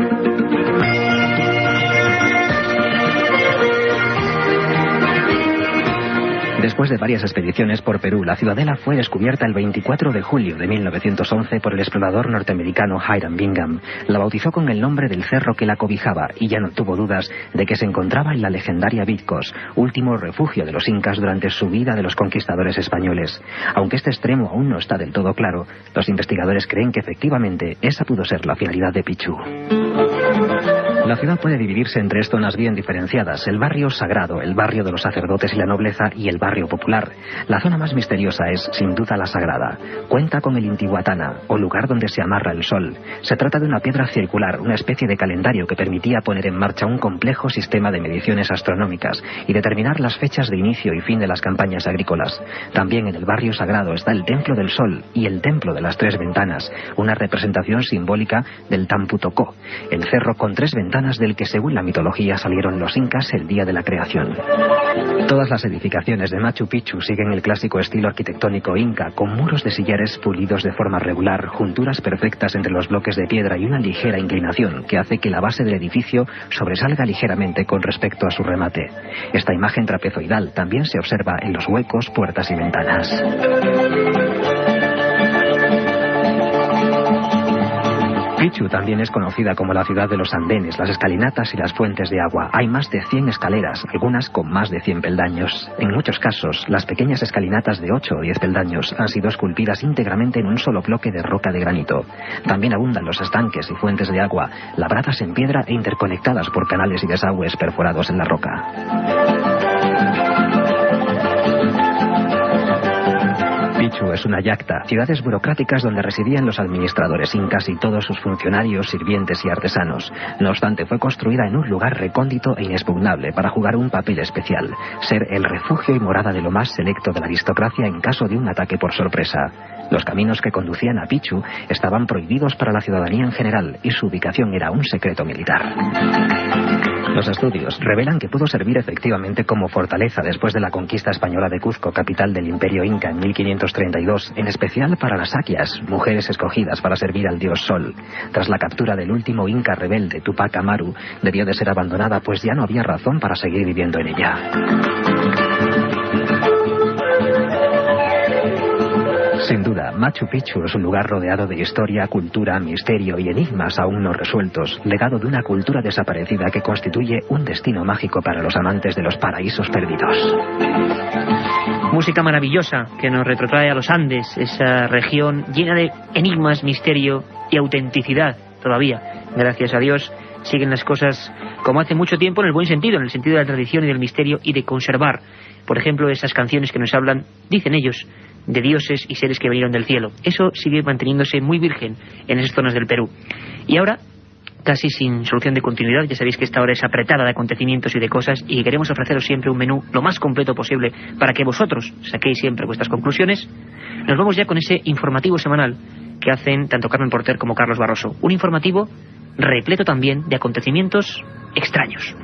Speaker 10: Después de varias expediciones por Perú, la ciudadela fue descubierta el 24 de julio de 1911 por el explorador norteamericano Hiram Bingham. La bautizó con el nombre del cerro que la cobijaba y ya no tuvo dudas de que se encontraba en la legendaria Vitcos, último refugio de los incas durante su huida de los conquistadores españoles. Aunque este extremo aún no está del todo claro, los investigadores creen que efectivamente esa pudo ser la finalidad de Pichu. La ciudad puede dividirse en 3 zonas bien diferenciadas: el barrio sagrado, el barrio de los sacerdotes y la nobleza, y el barrio popular. La zona más misteriosa es, sin duda, la sagrada. Cuenta con el Intihuatana, o lugar donde se amarra el sol. Se trata de una piedra circular, una especie de calendario que permitía poner en marcha un complejo sistema de mediciones astronómicas y determinar las fechas de inicio y fin de las campañas agrícolas. También en el barrio sagrado está el Templo del Sol y el Templo de las 3 Ventanas, una representación simbólica del Tampu Tocó, el cerro con 3 ventanas del que, según la mitología, salieron los incas el día de la creación. Todas las edificaciones de Machu Picchu siguen el clásico estilo arquitectónico inca, con muros de sillares pulidos de forma regular, junturas perfectas entre los bloques de piedra y una ligera inclinación que hace que la base del edificio sobresalga ligeramente con respecto a su remate. Esta imagen trapezoidal también se observa en los huecos, puertas y ventanas. Picchu también es conocida como la ciudad de los andenes, las escalinatas y las fuentes de agua. Hay más de 100 escaleras, algunas con más de 100 peldaños. En muchos casos, las pequeñas escalinatas de 8 o 10 peldaños han sido esculpidas íntegramente en un solo bloque de roca de granito. También abundan los estanques y fuentes de agua, labradas en piedra e interconectadas por canales y desagües perforados en la roca. Picchu es una yacta, ciudades burocráticas donde residían los administradores incas y todos sus funcionarios, sirvientes y artesanos. No obstante, fue construida en un lugar recóndito e inexpugnable para jugar un papel especial: ser el refugio y morada de lo más selecto de la aristocracia en caso de un ataque por sorpresa. Los caminos que conducían a Picchu estaban prohibidos para la ciudadanía en general y su ubicación era un secreto militar. Los estudios revelan que pudo servir efectivamente como fortaleza después de la conquista española de Cuzco, capital del Imperio Inca, en 1532, en especial para las saquias, mujeres escogidas para servir al dios Sol. Tras la captura del último Inca rebelde, Tupac Amaru, debió de ser abandonada, pues ya no había razón para seguir viviendo en ella. Sin duda, Machu Picchu es un lugar rodeado de historia, cultura, misterio y enigmas aún no resueltos, legado de una cultura desaparecida que constituye un destino mágico para los amantes de los paraísos perdidos.
Speaker 1: Música maravillosa que nos retrotrae a los Andes, esa región llena de enigmas, misterio y autenticidad todavía. Gracias a Dios siguen las cosas como hace mucho tiempo, en el buen sentido, en el sentido de la tradición y del misterio y de conservar, por ejemplo, esas canciones que nos hablan, dicen ellos, de dioses y seres que vinieron del cielo. Eso sigue manteniéndose muy virgen en esas zonas del Perú. Y ahora, casi sin solución de continuidad, ya sabéis que esta hora es apretada de acontecimientos y de cosas, y queremos ofreceros siempre un menú lo más completo posible para que vosotros saquéis siempre vuestras conclusiones. Nos vamos ya con ese informativo semanal que hacen tanto Carmen Porter como Carlos Barroso. Un informativo repleto también de acontecimientos extraños.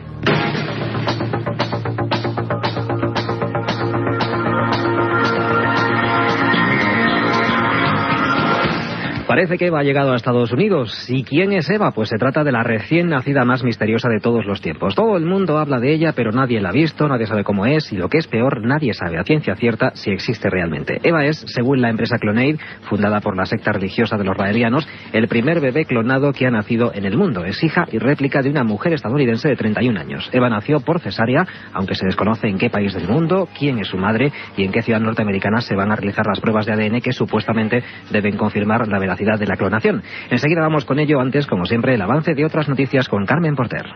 Speaker 10: Parece que Eva ha llegado a Estados Unidos. ¿Y quién es Eva? Pues se trata de la recién nacida más misteriosa de todos los tiempos. Todo el mundo habla de ella, pero nadie la ha visto, nadie sabe cómo es, y lo que es peor, nadie sabe a ciencia cierta si existe realmente. Eva es, según la empresa Clonaid, fundada por la secta religiosa de los raelianos, el primer bebé clonado que ha nacido en el mundo. Es hija y réplica de una mujer estadounidense de 31 años. Eva nació por cesárea, aunque se desconoce en qué país del mundo, quién es su madre y en qué ciudad norteamericana se van a realizar las pruebas de ADN que supuestamente deben confirmar la veracidad de la clonación. Enseguida vamos con ello. Antes, como siempre, el avance de otras noticias con Carmen Porter.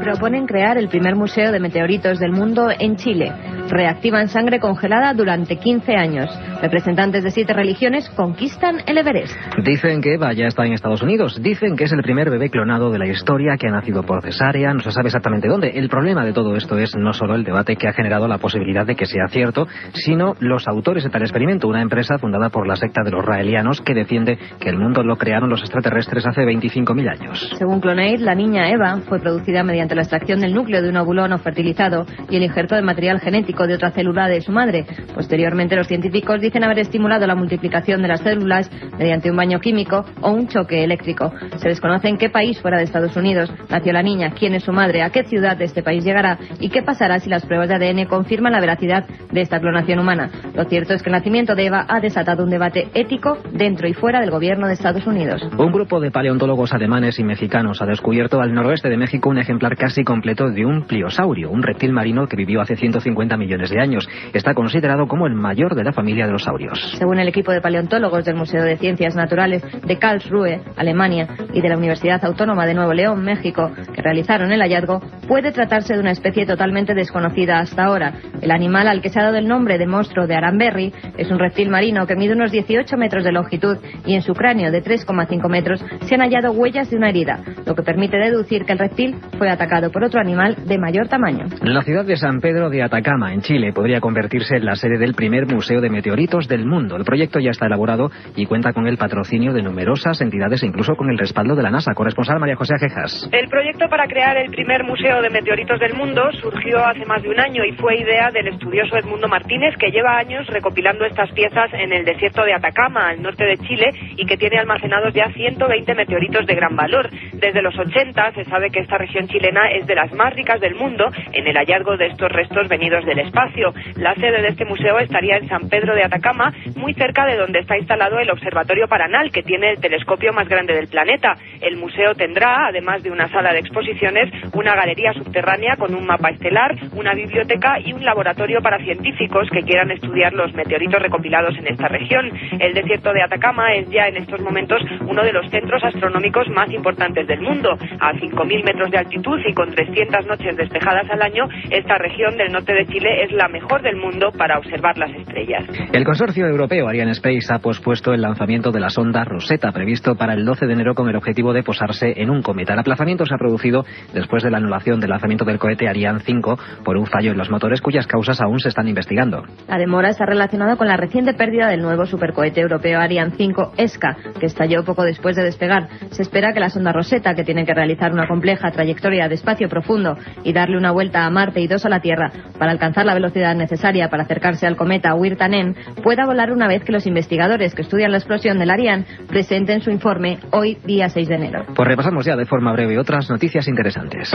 Speaker 2: Proponen crear el primer museo de meteoritos del mundo en Chile. Reactivan sangre congelada durante 15 años. Representantes de 7 religiones conquistan el Everest.
Speaker 10: Dicen que Eva ya está en Estados Unidos. Dicen que es el primer bebé clonado de la historia, que ha nacido por cesárea. No se sabe exactamente dónde. El problema de todo esto es no solo el debate que ha generado la posibilidad de que sea cierto, sino los autores de tal experimento, una empresa fundada por la secta de los raelianos que defiende que el mundo lo crearon los extraterrestres hace 25.000 años.
Speaker 2: Según Clonaid, la niña Eva fue producida mediante la extracción del núcleo de un óvulo no fertilizado y el injerto de material genético de otra célula de su madre. Posteriormente, los científicos dicen haber estimulado la multiplicación de las células mediante un baño químico o un choque eléctrico. Se desconoce en qué país fuera de Estados Unidos nació la niña, quién es su madre, a qué ciudad de este país llegará y qué pasará si las pruebas de ADN confirman la veracidad de esta clonación humana. Lo cierto es que el nacimiento de Eva ha desatado un debate ético dentro y fuera del gobierno de Estados Unidos.
Speaker 10: Un grupo de paleontólogos alemanes y mexicanos ha descubierto al noroeste de México un ejemplar casi completo de un pliosaurio, un reptil marino que vivió hace 150 millones millones de años. Está considerado como el mayor de la familia de los saurios.
Speaker 2: Según el equipo de paleontólogos del Museo de Ciencias Naturales de Karlsruhe, Alemania, y de la Universidad Autónoma de Nuevo León, México, que realizaron el hallazgo, puede tratarse de una especie totalmente desconocida hasta ahora. El animal al que se ha dado el nombre de monstruo de Aranberry es un reptil marino que mide unos 18 metros de longitud y en su cráneo de 3,5 metros se han hallado huellas de una herida, lo que permite deducir que el reptil fue atacado por otro animal de mayor tamaño.
Speaker 10: La ciudad de San Pedro de Atacama, en Chile, podría convertirse en la sede del primer museo de meteoritos del mundo. El proyecto ya está elaborado y cuenta con el patrocinio de numerosas entidades e incluso con el respaldo de la NASA. Corresponsal María José Ajejas.
Speaker 11: El proyecto para crear el primer museo de meteoritos del mundo surgió hace más de un año y fue idea del estudioso Edmundo Martínez, que lleva años recopilando estas piezas en el desierto de Atacama, al norte de Chile, y que tiene almacenados ya 120 meteoritos de gran valor. Desde los 80 se sabe que esta región chilena es de las más ricas del mundo en el hallazgo de estos restos venidos del espacio. La sede de este museo estaría en San Pedro de Atacama, muy cerca de donde está instalado el Observatorio Paranal, que tiene el telescopio más grande del planeta. El museo tendrá, además de una sala de exposiciones, una galería subterránea con un mapa estelar, una biblioteca y un laboratorio para científicos que quieran estudiar los meteoritos recopilados en esta región. El desierto de Atacama es ya en estos momentos uno de los centros astronómicos más importantes del mundo. A 5.000 metros de altitud y con 300 noches despejadas al año, esta región del norte de Chile es la mejor del mundo para observar las estrellas.
Speaker 10: El consorcio europeo Arianespace ha pospuesto el lanzamiento de la sonda Rosetta, previsto para el 12 de enero con el objetivo de posarse en un cometa. El aplazamiento se ha producido después de la anulación del lanzamiento del cohete Ariane 5 por un fallo en los motores cuyas causas aún se están investigando.
Speaker 2: La demora está relacionada con la reciente pérdida del nuevo supercohete europeo Ariane 5 ESCA, que estalló poco después de despegar. Se espera que la sonda Rosetta, que tiene que realizar una compleja trayectoria de espacio profundo y darle una vuelta a Marte y 2 a la Tierra para alcanzar la velocidad necesaria para acercarse al cometa Wirtanen, pueda volar una vez que los investigadores que estudian la explosión del Ariane presenten su informe hoy, día 6 de enero.
Speaker 10: Pues repasamos ya de forma breve otras noticias interesantes.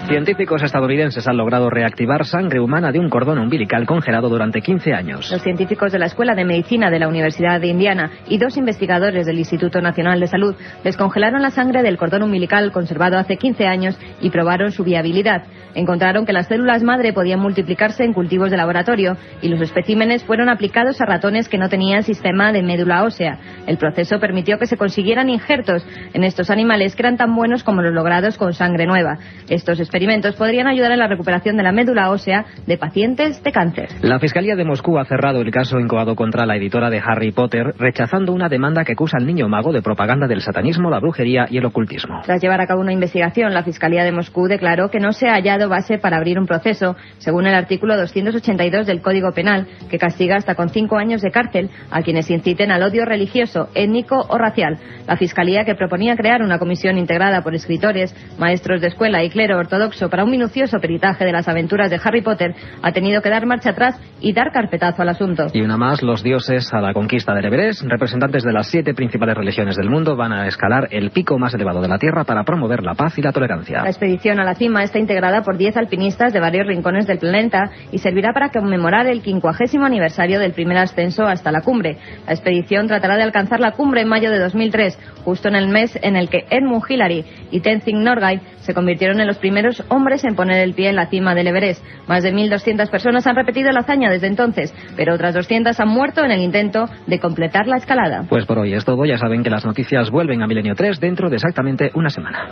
Speaker 10: Científicos estadounidenses han logrado reactivar sangre humana de un cordón umbilical congelado durante 15 años.
Speaker 2: Los científicos de la Escuela de Medicina de la Universidad de Indiana y 2 investigadores del Instituto Nacional de Salud descongelaron la sangre del cordón umbilical conservado hace 15 años y probaron su viabilidad. Encontraron que las células madre podían multiplicarse en cultivos de laboratorio y los especímenes fueron aplicados a ratones que no tenían sistema de médula ósea. El proceso permitió que se consiguieran injertos en estos animales que eran tan buenos como los logrados con sangre nueva. Estos experimentos podrían ayudar en la recuperación de la médula ósea de pacientes de cáncer.
Speaker 10: La Fiscalía de Moscú ha cerrado el caso incoado contra la editora de Harry Potter, rechazando una demanda que acusa al niño mago de propaganda del satanismo, la brujería y el ocultismo.
Speaker 2: Tras llevar a cabo una investigación, la Fiscalía de Moscú declaró que no se ha hallado base para abrir un proceso, según el artículo 282 del Código Penal, que castiga hasta con 5 años de cárcel a quienes inciten al odio religioso, étnico o racial. La Fiscalía, que proponía crear una comisión integrada por escritores, maestros de escuela y clero ortodoxo para un minucioso peritaje de las aventuras de Harry Potter, ha tenido que dar marcha atrás y dar carpetazo al asunto.
Speaker 10: Y una más, los dioses a la conquista del Everest. Representantes de las 7 principales religiones del mundo van a escalar el pico más elevado de la Tierra para promover la paz y la tolerancia.
Speaker 2: La expedición a la cima está integrada por 10 alpinistas de varios rincones del planeta y servirá para conmemorar el 50º aniversario del primer ascenso hasta la cumbre. La expedición tratará de alcanzar la cumbre en mayo de 2003, justo en el mes en el que Edmund Hillary y Tenzing Norgay se convirtieron en los primeros hombres en poner el pie en la cima del Everest. Más de 1.200 personas han repetido la hazaña desde entonces, pero otras 200 han muerto en el intento de completar la escalada.
Speaker 10: Pues por hoy es todo. Ya saben que las noticias vuelven a Milenio 3 dentro de exactamente una semana.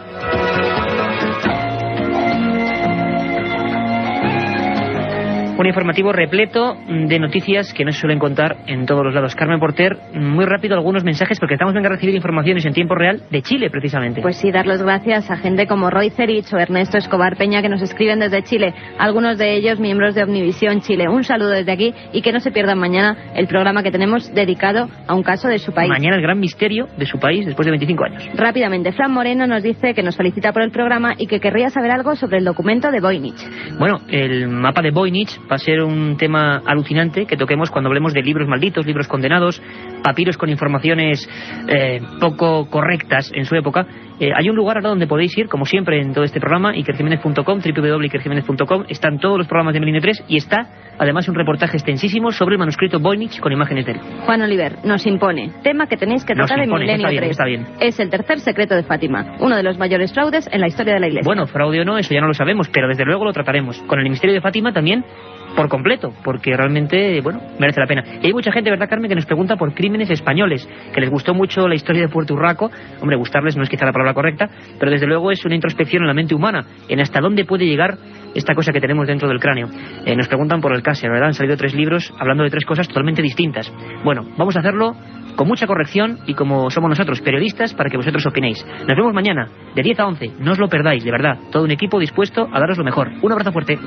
Speaker 1: Un informativo repleto de noticias que no se suelen contar en todos los lados. Carmen Porter, muy rápido algunos mensajes porque estamos viendo a recibir informaciones en tiempo real de Chile, precisamente.
Speaker 2: Pues sí, dar las gracias a gente como Roy Cerich o Ernesto Escobar Peña que nos escriben desde Chile, algunos de ellos miembros de Omnivisión Chile. Un saludo desde aquí y que no se pierdan mañana el programa que tenemos dedicado a un caso de su país.
Speaker 1: Mañana el gran misterio de su país después de 25 años.
Speaker 2: Rápidamente, Fran Moreno nos dice que nos felicita por el programa y que querría saber algo sobre el documento de Voynich.
Speaker 1: Bueno, el mapa de Voynich va a ser un tema alucinante que toquemos cuando hablemos de libros malditos, libros condenados, papiros con informaciones poco correctas en su época. Hay un lugar ahora donde podéis ir, como siempre en todo este programa, ikerjimenez.com, www.ikerjimenez.com. Están todos los programas de Milenio 3 y está además un reportaje extensísimo sobre el manuscrito Voynich con imágenes de él.
Speaker 2: Juan Oliver, nos impone, tema que tenéis que tratar en Milenio 3.
Speaker 1: Está bien.
Speaker 2: Es el tercer secreto de Fátima, uno de los mayores fraudes en la historia de la Iglesia.
Speaker 1: Bueno, fraude o no, eso ya no lo sabemos, pero desde luego lo trataremos. Con el misterio de Fátima también por completo, porque realmente, bueno, merece la pena. Y hay mucha gente, ¿verdad, Carmen?, que nos pregunta por crímenes españoles, que les gustó mucho la historia de Puerto Urraco. Hombre, gustarles no es quizá la palabra correcta, pero desde luego es una introspección en la mente humana, en hasta dónde puede llegar esta cosa que tenemos dentro del cráneo. Nos preguntan por el Casia, ¿verdad? Han salido 3 libros hablando de 3 cosas totalmente distintas. Bueno, vamos a hacerlo con mucha corrección y como somos nosotros, periodistas, para que vosotros opinéis. Nos vemos mañana, de 10 a 11. No os lo perdáis, de verdad. Todo un equipo dispuesto a daros lo mejor. Un abrazo fuerte.